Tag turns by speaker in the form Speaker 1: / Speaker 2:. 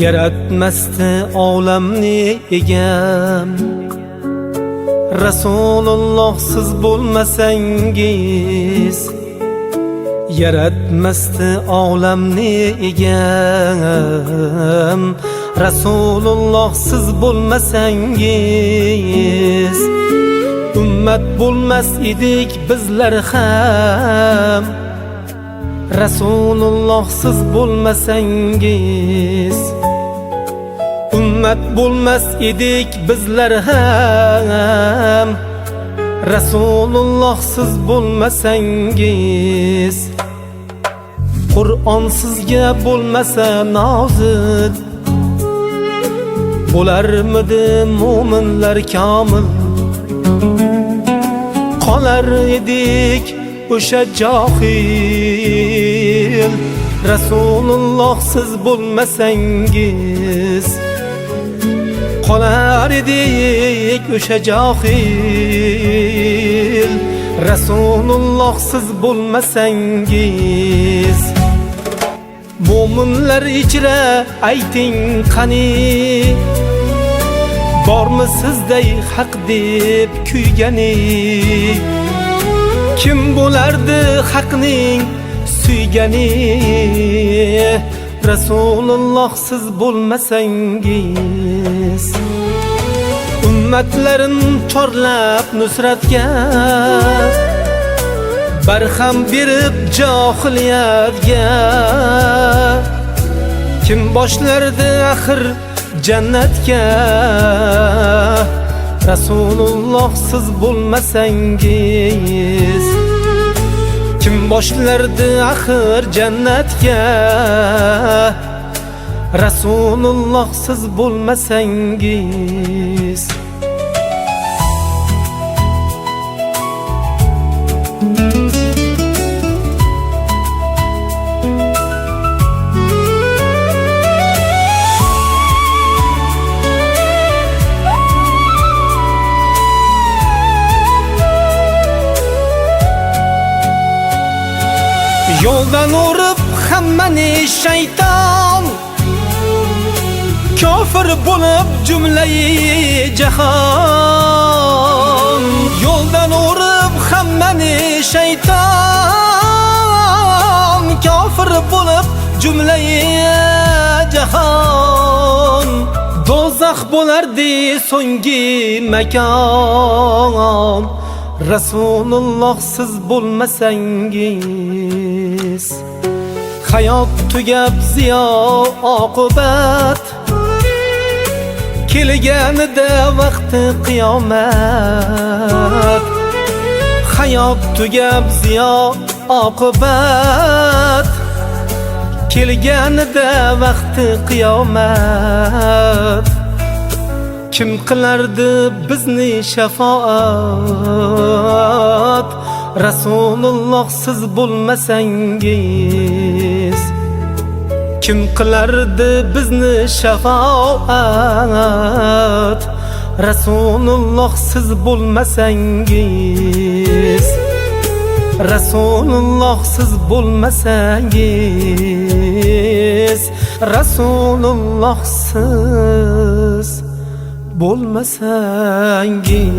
Speaker 1: yaratmasdi olamni egam. Rasululloh siz bo'lmasangiz yaratmasdi olamni egam. Rasululloh siz bo'lmasangiz ummat bo'lmas edik bizlar ham. Rasululloh siz bo'lmasangiz ummat bo'lmas edik bizlar ham. Rasululloh siz bo'lmasangiz Qur'on sizga bo'lmasa nozil bo'larmidi mu'minlar komil. Qolar edik o'sha johil. Rasululloh siz bo'lmasangiz qolar edik o'sha johil. Rasululloh siz bo'lmasangiz mo'minlar ichra ayting qani, bormi sizday haq deb kuygani? Kim bo'lardi haqning suygani? Rasululloh siz bo'lmasangiz ummatlarin chorlab nusratga barham berib johiliyatga kim boshlardi axir jannatga? Rasululloh siz bo'lmasangiz kim boshlardi axir jannatga? Rasululloh siz bo'lmasangiz yo'ldan urib hammani shayton, kofir bo'lib jumlai jahon. Yo'ldan urib hammani shayton, kofir bo'lib jumlai jahon. Do'zax bo'lardi so'nggi makon. Rasululloh siz bo'lmasangiz hayot tugab ziyo oqibat kelganida vaqti qiyomat. Hayot tugab ziyo oqibat kelganida vaqti qiyomat. Kim qilardi bizni shafoat? Rasululloh siz bo'lmasangiz kim qilardi bizni shafoat? Rasululloh siz bo'lmasangiz Rasululloh siz bo'lmasangiz Rasululloh siz bo'lmasangiz